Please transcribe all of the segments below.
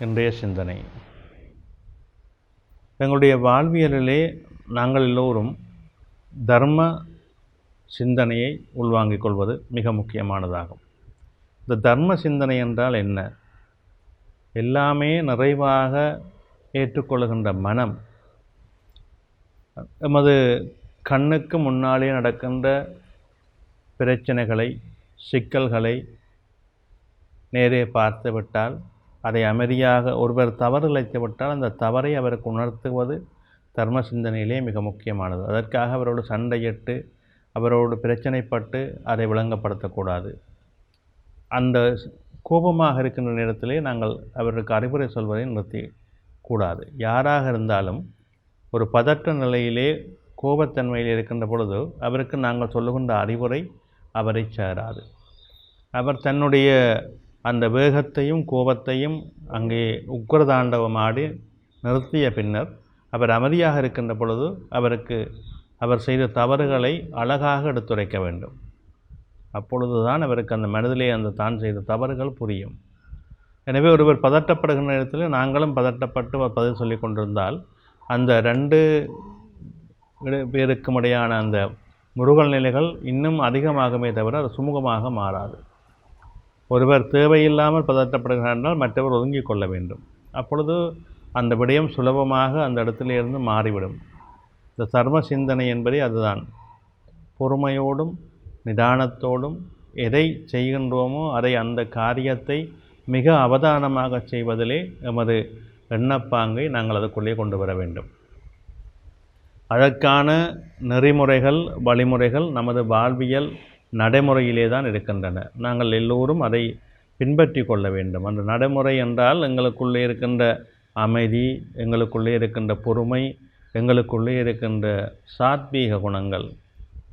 இன்றைய சிந்தனை. எங்களுடைய வாழ்வியலிலே நாங்கள் எல்லோரும் தர்ம சிந்தனையை உள்வாங்கிக் கொள்வது மிக முக்கியமானதாகும். இந்த தர்ம சிந்தனை என்றால் என்ன? எல்லாமே நிறைவாக ஏற்றுக்கொள்கின்ற மனம் எமது கண்ணுக்கு முன்னாலே நடக்கின்ற பிரச்சனைகளை, சிக்கல்களை நேரே பார்த்து விட்டால், அதை அமைதியாக ஒருவர் தவறு இழைத்து விட்டால் அந்த தவறை அவருக்கு உணர்த்துவது தர்ம சிந்தனையிலே மிக முக்கியமானது. அதற்காக அவரோடு சண்டையிட்டு அவரோடு பிரச்சனைப்பட்டு அதை விளங்கப்படுத்தக்கூடாது. அந்த கோபமாக இருக்கின்ற நேரத்திலே நாங்கள் அவருக்கு அறிவுரை சொல்வதை நிறுத்தி கூடாது. யாராக இருந்தாலும் ஒரு பதற்ற நிலையிலே கோபத்தன்மையில் இருக்கின்ற பொழுது அவருக்கு நாங்கள் சொல்லுகின்ற அறிவுரை அவரை சேராது. அவர் தன்னுடைய அந்த வேகத்தையும் கோபத்தையும் அங்கே உக்கிரதாண்டவமாடி நிறுத்திய பின்னர் அவர் அமைதியாக இருக்கின்ற பொழுது அவருக்கு அவர் செய்த தவறுகளை அழகாக எடுத்துரைக்க வேண்டும். அப்பொழுதுதான் அவருக்கு அந்த மனதிலே அந்த தான் செய்த தவறுகள் புரியும். எனவே ஒருவர் பதட்டப்படுகின்ற நேரத்தில் நாங்களும் பதட்டப்பட்டு பதில் சொல்லி கொண்டிருந்தால் அந்த ரெண்டு பேருக்கும் இடையான அந்த முருகல் நிலைகள் இன்னும் அதிகமாகவே தவிர அது சுமூகமாக மாறாது. ஒருவர் தேவையில்லாமல் பதட்டப்படுகிறார் என்றால் மற்றவர் ஒதுங்கிக் கொள்ள வேண்டும். அப்பொழுது அந்த விடயம் சுலபமாக அந்த இடத்திலிருந்து மாறிவிடும். இந்த தர்ம சிந்தனை என்பதே அதுதான். பொறுமையோடும் நிதானத்தோடும் எதை செய்கின்றோமோ அதை அந்த காரியத்தை மிக அவதானமாக செய்வதிலே எமது எண்ணப்பாங்கை நாங்கள் அதுக்குள்ளே கொண்டு வர வேண்டும். அதற்கான நெறிமுறைகள், வழிமுறைகள் நமது வாழ்வியல் நடைமுறையிலே தான் இருக்கின்றன. நாங்கள் எல்லோரும் அதை பின்பற்றி கொள்ள வேண்டும். அந்த நடைமுறை என்றால் எங்களுக்குள்ளே இருக்கின்ற அமைதி, எங்களுக்குள்ளே இருக்கின்ற பொறுமை, எங்களுக்குள்ளே இருக்கின்ற சாத்வீக குணங்கள்,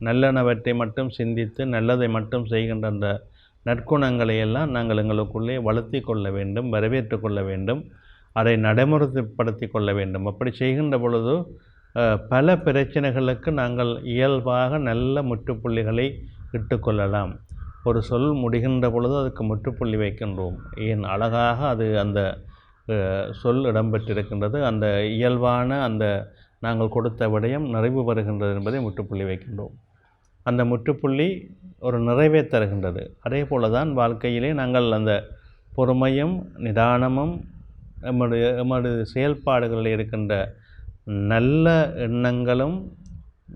நல்லனவற்றை மட்டும் சிந்தித்து நல்லதை மட்டும் செய்கின்ற அந்த நற்குணங்களை எல்லாம் நாங்கள் எங்களுக்குள்ளே வளர்த்தி கொள்ள வேண்டும், வரவேற்று கொள்ள வேண்டும், அதை நடைமுறைப்படுத்தி கொள்ள வேண்டும். அப்படி செய்கின்ற பொழுது பல பிரச்சனைகளுக்கு நாங்கள் இயல்பாக நல்ல முற்றுப்புள்ளிகளை இட்டுக்கொள்ளலாம். ஒரு சொல் முடிகின்ற பொழுது அதுக்கு முற்றுப்புள்ளி வைக்கின்றோம். ஏன் அழகாக அது அந்த சொல் இடம்பெற்றிருக்கின்றது, அந்த இயல்பான அந்த நாங்கள் கொடுத்த விடயம் நிறைவு வருகின்றது என்பதை முற்றுப்புள்ளி வைக்கின்றோம். அந்த முற்றுப்புள்ளி ஒரு நிறைவே தருகின்றது. அதே போல தான் வாழ்க்கையிலே நாங்கள் அந்த பொறுமையும் நிதானமும் எமது செயல்பாடுகளில் இருக்கின்ற நல்ல எண்ணங்களும்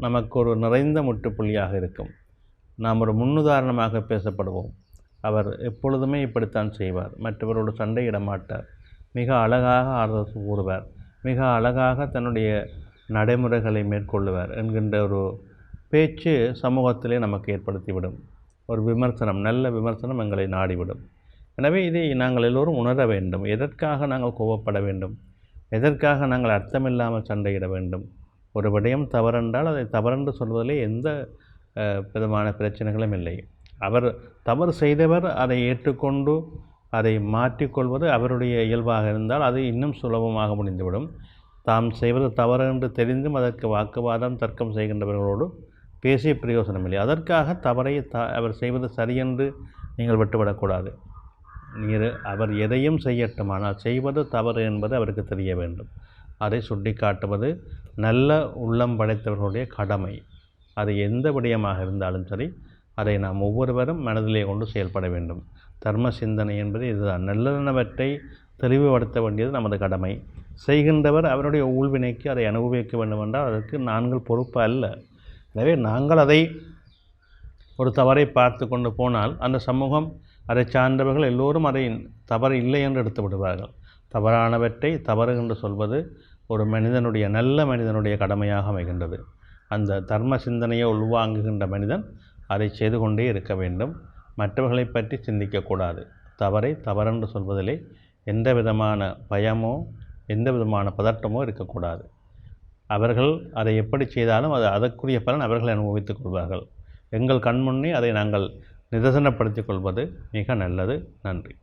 நமக்கு ஒரு நிறைந்த முற்றுப்புள்ளியாக இருக்கும். நாம் ஒரு முன்னுதாரணமாக பேசப்படுவோம். அவர் எப்பொழுதுமே இப்படித்தான் செய்வார், மற்றவரோடு சண்டையிட மாட்டார், மிக அழகாக ஆறுதல் கூறுவார், மிக அழகாக தன்னுடைய நடைமுறைகளை மேற்கொள்ளுவார் என்கின்ற ஒரு பேச்சு சமூகத்திலே நமக்கு ஏற்படுத்திவிடும். ஒரு விமர்சனம், நல்ல விமர்சனம் எங்களை நாடிவிடும். எனவே இதை நாங்கள் எல்லோரும் உணர வேண்டும். எதற்காக நாங்கள் கோபப்பட வேண்டும்? எதற்காக நாங்கள் அர்த்தமில்லாமல் சண்டையிட வேண்டும்? ஒரு விடயம் தவறென்றால் அதை தவறென்று சொல்வதிலே எந்த விதமான பிரச்சனைகளும் இல்லை. அவர் தவறு செய்தவர் அதை ஏற்றுக்கொண்டு அதை மாற்றிக்கொள்வது அவருடைய இயல்பாக இருந்தால் அது இன்னும் சுலபமாக முடிந்துவிடும். தாம் செய்வது தவறு என்று தெரிந்தும் அதற்கு வாக்குவாதம் தர்க்கம் செய்கின்றவர்களோடு பேசிய பிரயோசனமில்லை. அதற்காக தவறை அவர் செய்வது சரியென்று நீங்கள் விட்டுவிடக்கூடாது. அவர் எதையும் செய்யட்டும், ஆனால் செய்வது தவறு என்பது அவருக்கு தெரிய வேண்டும். அதை சுட்டி காட்டுவது நல்ல உள்ளம் படைத்தவர்களுடைய கடமை. அது எந்த விடயமாக இருந்தாலும் சரி, அதை நாம் ஒவ்வொருவரும் மனதிலே கொண்டு செயல்பட வேண்டும். தர்ம சிந்தனை என்பது இதுதான். நல்லனவற்றை தெளிவுபடுத்த வேண்டியது நமது கடமை. செய்கின்றவர் அவருடைய ஊழ்வினைக்கு அதை அனுபவிக்க வேண்டும் என்றால் அதற்கு நாங்கள் பொறுப்பு அல்ல. எனவே நாங்கள் அதை ஒரு தவறை பார்த்து கொண்டு போனால் அந்த சமூகம், அதை சார்ந்தவர்கள் எல்லோரும் அதை தவறு இல்லை என்று எடுத்து விடுவார்கள். தவறானவற்றை தவறு என்று சொல்வது ஒரு மனிதனுடைய, நல்ல மனிதனுடைய கடமையாக அமைகின்றது. அந்த தர்ம சிந்தனையை உள்வாங்குகின்ற மனிதன் அதை செய்து கொண்டே இருக்க வேண்டும். மற்றவர்களை பற்றி சிந்திக்கக்கூடாது. தவறை தவறென்று சொல்வதிலே எந்த விதமான பயமோ எந்த விதமான பதட்டமோ இருக்கக்கூடாது. அவர்கள் அதை எப்படி செய்தாலும் அது அதற்குரிய பலன் அவர்கள் அனுபவித்துக் கொள்வார்கள். எங்கள் கண்முன்னே அதை நாங்கள் நிதர்சனப்படுத்திக் கொள்வது மிக நல்லது. நன்றி.